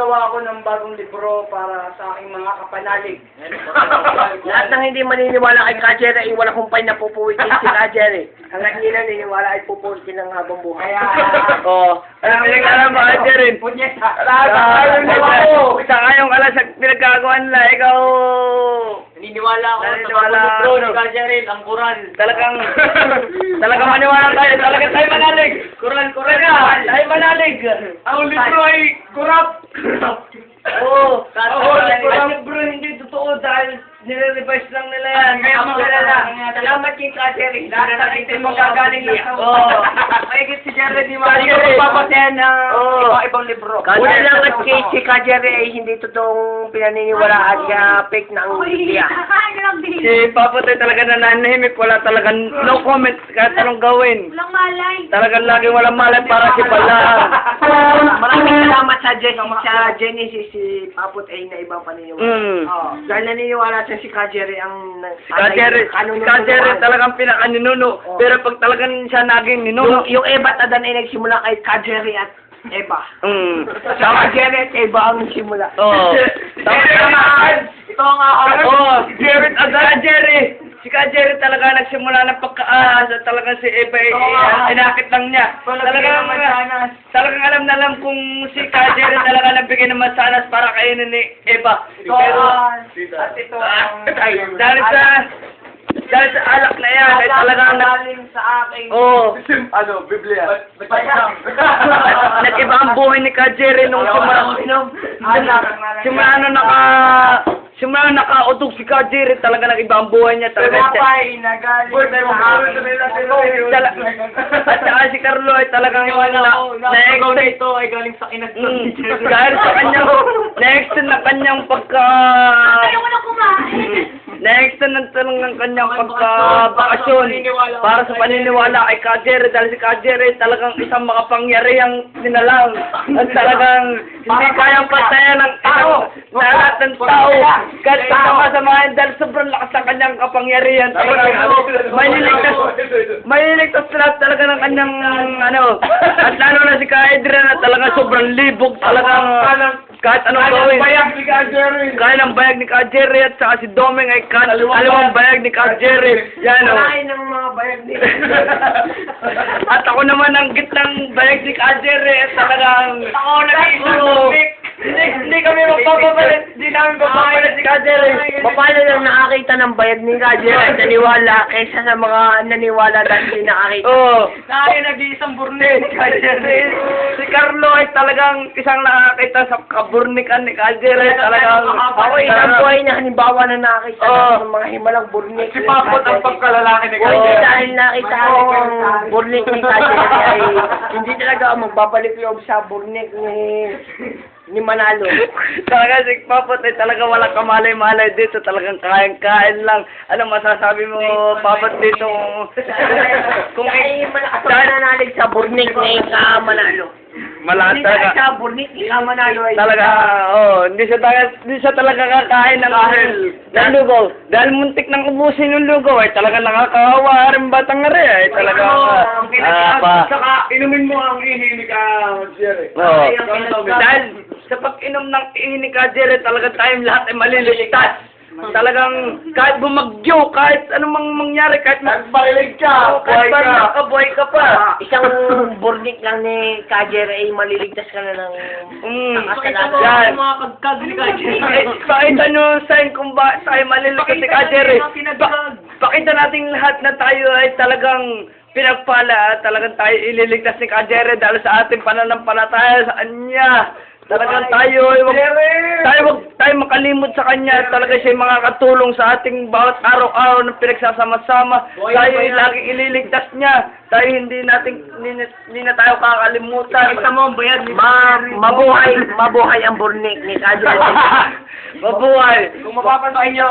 gagawa ako ng bagong libro para sa aking mga kapanalig. Lahat ng hindi maniniwala kay Kajer ay wala kumpay na pupuwitin si Kajer eh. Hanggang hindi naniniwala ay pupuwitin ng habang buhay. Kaya, Oo. Alam mo alam mo, Kajer rin. punyeta. Sa ngayong alas sa pinagkagawa nila, ikaw... Naniniwala ako Naniniwala sa bagong libro ako. ni Kajeril, ang Quran. Talagang maniwala tayo. Talagang tayo manalig. Quran. Tayo manalig. Ang libro ay kurap. Oo. Ang libro hindi totoo dahil nire-revise lang nila yan. Kaya Kaya salamat kay Kajeril. Lahat ng itin mo gagaling lang sa Oo. Mahigit si Jared di Kajeril. magpapasayan ng Oo. ibang libro. Una lang at kay si Kajer ay hindi totoong pinaniniwalaan kaya fake na ang media. Si Papa tayo talaga nananahimik, wala talagang no comment kahit anong gawin. Walang malay. Talagang laging walang malay para si Bala. Maraming salamat sa Genesis si Paput ay na ibang paniniwala. Oo. Dahil naniniwala siya si Kajeri ang... Si Kajeri talagang pinakaninuno. Oo. Pero pag talagang siya naging ninuno, Yung Eva at Adan ay nagsimula kay Kajeri at Eva. Sa Tama. Kajeri at Eva ang simula. Oo. Tama naman. Ito ang Oo. Si Kajeri talaga nagsimula ng pagkaasa. Talagang si Eva inakit lang niya. Talagang alam na alam kung si Kajeri talaga nagbigay ng mansanas para kainin ni Eva. Pero, at ito ang dahil sa alak na yan, ay talagang galing sa aking Oo. Biblia. Nag-iba ang buhay ni Kajeri nung simula nakautog si Kajeri, talaga nag-iba ang buhay niya. Talaga Pinapay na galing sa aking at saka si Carlo ay talagang na-extend ito ay galing sa kinagsabi. dahil sa kanyang na-extend na kanyang Ayaw na kumain. na-extend na talagang kanyang pagka-bakasyon para sa paniniwala kay Kajeri dahil si Kajeri talagang isang makapangyarihang sinalang at talagang hindi kayang patayan ng lahat ng tao kahit kasama-samahin dahil sobrang lakas ng kanyang kapangyarihan talagang maliligtas lahat talaga ng kanyang at lalo na si Kaedra na talagang sobrang libog talagang kahit anong gawin kaya ng bayag ni Kajeri at saka si Domeng ay alimang bayag ni Kajeri yan o Kalain ng mga bayag nila. at ako naman ang gitnang bayag ni Kajeri at talagang Ako hindi kami magpapapalit hindi namin papapalit si Kajeri Paano lang nakakita ng bayag ni Kajer at naniwala kaysa sa mga naniwala dahil hindi nakakita? Tayo nag-iisang burne. Si Carlo ay talagang isang nakakita sa kaburnikan ni Kajeri talagang Ako isang buhay na halimbawa na nakakita ng mga himalang burnik Si Papot ang pagkalalaki ni Hindi dahil nakita ko ang burnik ni Kajer ay hindi talaga ako magbabalik loob sa burnik ni Manalo. Talaga si Papot ay talaga walang kamalay-malay dito. Talagang kain-kain lang. Ano masasabi mo, Papot, dito? Kung Dahil malakas ang nananalig sa burnik ni Manalo. malakas Hindi dahil talaga. sa burnik ni Manalo ay Talaga, hindi siya talaga kakain ng lugaw. Dahil muntik nang ubusin yung lugaw, ay talaga nakakahawa rin batang nga rin. Ay talaga, Saka inumin mo ang ihi ni Jerry. Dahil sa pag-inom ng ihi ni Kajeri, talaga tayong lahat ay maliligtas. Talagang kahit bumagyo, kahit anong mangyari, kahit Nagbarilig ka, buhay ka pa. isang burnik lang ni Kajer ay maliligtas ka na ng Pakita mo Yan. ang mga kagkag ni Jerry. Pakita nyo sign kung bakit tayo maliligtas si Kajeri. Pakita natin lahat na tayo ay talagang pinagpala at talagang tayo ililigtas ni Kajeri dahil sa ating pananampalataya sa kanya. Talagang tayo tayo makalimot sa kanya. Talaga siya mga katulong sa ating bawat araw-araw na pinagsasama-sama. Tayo ay laging ililigtas niya. Tayo hindi na tayo kakalimutan. Kita mo ang bayad ni Mabuhay ang burnik ni Kajer. Mabuhay. Kung mapapansin nyo,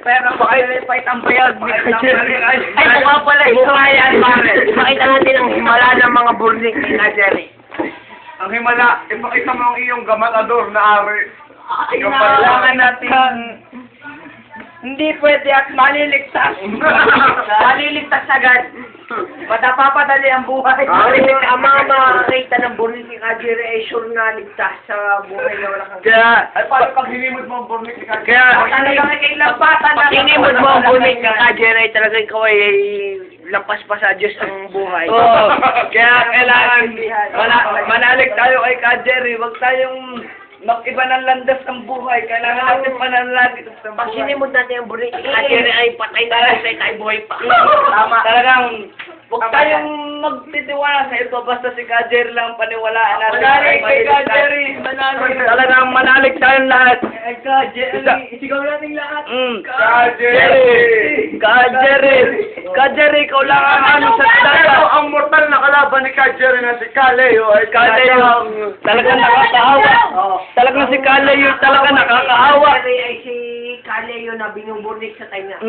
pera pa kayo ipait ang bayad ni Jerry. Ay, mukha pala. Mukha yan, pare. Ipakita natin ang himala ng mga burnik ni Kajer. Ang himala, ipakita mo ang iyong gamatador na ari. Kailangan natin hindi pwede at maliligtas. Maliligtas agad. Matapapadali ang buhay. Ang mga makakita ng burnik ni Kajere ay sure na ligtas sa buhay na wala kang... Kaya, Ay, paano pag hinimod mo ang burnik ni Kajere? kaya, Talagang kailampatan na. Pakinimod mo ang bunik ni Kajere ay talagang ikaw ay lampas pa sa Diyos ang buhay. Oo. Kaya kailangan manalig tayo kay Ka Jerry. Huwag tayong mag-iba ng landas ng buhay. Kailangan natin pananalig sa Pag buhay. sinimod natin ang bunik ni Kajere ay patay na lang sa tayo buhay pa. Tama. Talagang huwag tayong magtitiwala sa ito. Basta si Ka Jerry lang ang paniwalaan natin. Manalig kay Ka Jerry. Manalig. Talagang manalig tayong lahat. Ay, Ka Jerry. Isigaw natin lahat. Ka Jerry! Ka Jerry! Ka Jerry, ikaw lang ang ano sa data. ang mortal na kalaban ni Ka Jerry na si Kaleo ay Kaleo, talagang nakakaawa. Talagang si Kaleo, talagang nakakaawa. Kajere ay si Kaleo na binuburnik sa tainga.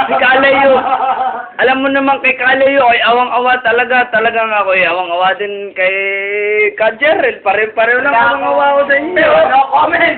Si Kaleo, alam mo naman kay Kaleo, ay awang-awa talaga. Talagang ako ay awang-awa din kay Ka Jerry. Pareho lang awang-awa ko sa inyo. No comment!